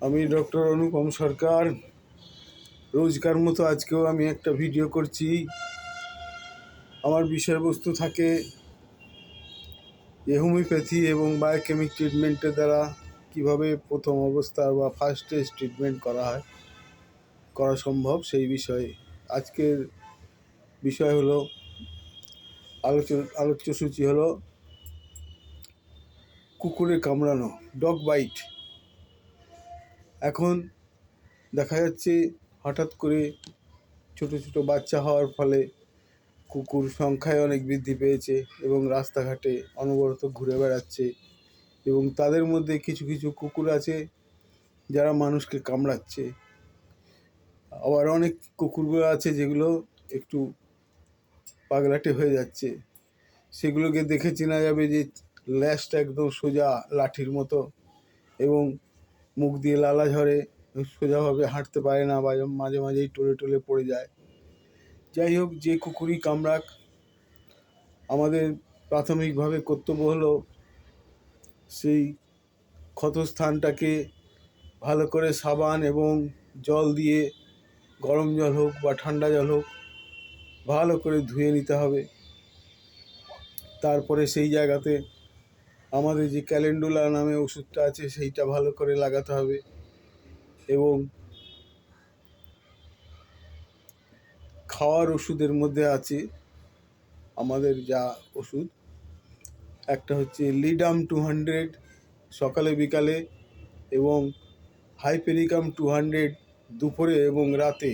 আমি ডক্টর অনুপম সরকার। রোজকার মতো আজকেও আমি একটা ভিডিও করছি। আমার বিষয়বস্তু থাকে যে হোমিওপ্যাথি এবং বায়োকেমিক ট্রিটমেন্টের দ্বারা কিভাবে প্রথম অবস্থা বা ফার্স্ট স্টেজ ট্রিটমেন্ট করা সম্ভব সেই বিষয়ে আজকের বিষয় হলো আলোচ্যসূচি হলো কুকুরে কামড়ানো, ডগ বাইট। এখন দেখা যাচ্ছে হঠাৎ করে ছোট ছোট বাচ্চা হওয়ার ফলে কুকুর সংখ্যায় অনেক বৃদ্ধি পেয়েছে এবং রাস্তাঘাটে অনবরত ঘুরে বেড়াচ্ছে এবং তাদের মধ্যে কিছু কিছু কুকুর আছে যারা মানুষকে কামড়াচ্ছে। আবার অনেক কুকুরগুলো আছে যেগুলো একটু পাগলাটে হয়ে যাচ্ছে। সেগুলোকে দেখে চেনা যাবে যে ল্যাজটা একদম সোজা লাঠির মতো এবং মুখ দিয়ে লালা ঝরে, সোজাভাবে হাঁটতে পারে না বা মাঝে মাঝেই টলে টলে পড়ে যায়। যাই হোক, যে কুকুরই কামড়াক, আমাদের প্রাথমিকভাবে কর্তব্য হলো সেই ক্ষতস্থানটাকে ভালো করে সাবান এবং জল দিয়ে, গরম জল হোক বা ঠান্ডা জল হোক, ভালো করে ধুয়ে নিতে হবে। তারপরে সেই জায়গাতে আমাদের যে ক্যালেন্ডুলা নামে ওষুধটা আছে সেইটা ভালো করে লাগাতে হবে এবং খাওয়ার ওষুধের মধ্যে আছে আমাদের যা ওষুধ, একটা হচ্ছে লিডাম 200 সকালে বিকালে এবং হাইপেরিকাম 200 দুপুরে এবং রাতে।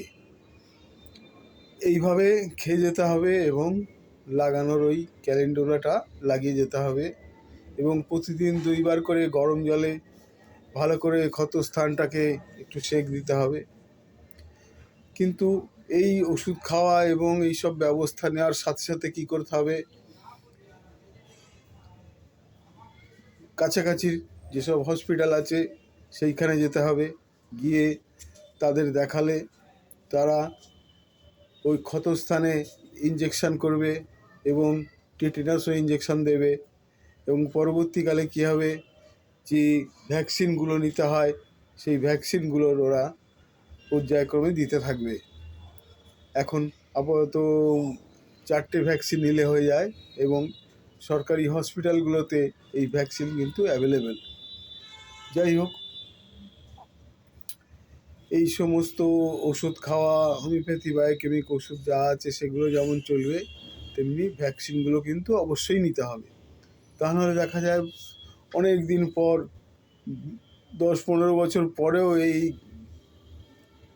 এইভাবে খেয়ে যেতে হবে এবং লাগানোর ওই ক্যালেন্ডুলাটা লাগিয়ে যেতে হবে এবং প্রতিদিন 2 বার করে গরম জলে ভালো করে ক্ষতস্থানটাকে একটু সেঁক দিতে হবে। কিন্তু এই ওষুধ খাওয়া এবং এইসব ব্যবস্থা নেওয়ার সাথে সাথে কী করতে হবে, কাছাকাছি যেসব হসপিটাল আছে সেইখানে যেতে হবে। গিয়ে তাদের দেখালে তারা ওই ক্ষতস্থানে ইঞ্জেকশান করবে এবং টিটেনাসও ইঞ্জেকশান দেবে এবং পরবর্তীকালে কী হবে, যে ভ্যাকসিনগুলো নিতে হয় সেই ভ্যাকসিনগুলোর ওরা পর্যায়ক্রমে দিতে থাকবে। এখন আপাতত 4টে ভ্যাকসিন নিলে হয়ে যায় এবং সরকারি হসপিটালগুলোতে এই ভ্যাকসিন কিন্তু অ্যাভেলেবেল। যাই হোক, এই সমস্ত ওষুধ খাওয়া, হোমিওপ্যাথি বায়োকেমিক ওষুধ যা আছে সেগুলো যেমন চলবে, তেমনি ভ্যাকসিনগুলো কিন্তু অবশ্যই নিতে হবে। তা নাহলে দেখা যায় অনেক দিন পর, 10-15 বছর পরেও এই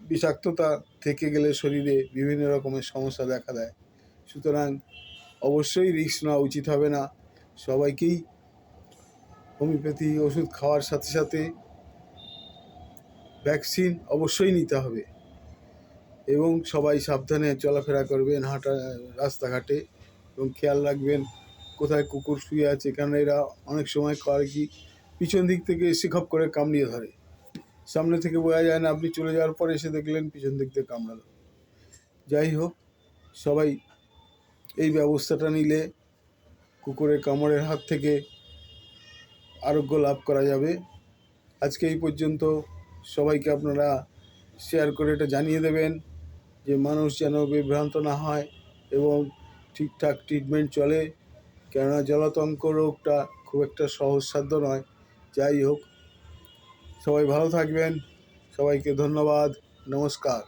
বিষাক্ততা থেকে গেলে শরীরে বিভিন্ন রকমের সমস্যা দেখা দেয়। সুতরাং অবশ্যই রিস্ক নেওয়া উচিত হবে না। সবাইকেই হোমিওপ্যাথি ওষুধ খাওয়ার সাথে সাথে ভ্যাকসিন অবশ্যই নিতে হবে এবং সবাই সাবধানে চলাফেরা করবেন রাস্তাঘাটে এবং খেয়াল রাখবেন কোথায় কুকুর শুয়ে আছে, কারণ এরা অনেক সময় করে কি, পিছন দিক থেকে এসে খপ করে কামড়িয়ে ধরে। সামনে থেকে বোঝা যায় না, আপনি চলে যাওয়ার পরে এসে দেখলেন পিছন দিক থেকে কামড়ালো। যাই হোক, সবাই এই ব্যবস্থাটা নিলে কুকুরের কামড়ের হাত থেকে আরোগ্য লাভ করা যাবে। আজকে এই পর্যন্ত। সবাইকে আপনারা শেয়ার করে এটা জানিয়ে দেবেন যে মানুষ যেন বিভ্রান্ত না হয় এবং ঠিকঠাক ট্রিটমেন্ট চলে, কেননা জলাতঙ্ক রোগটা খুব একটা সহজসাধ্য নয়। যাই হোক, সবাই ভালো থাকবেন। সবাইকে ধন্যবাদ। নমস্কার।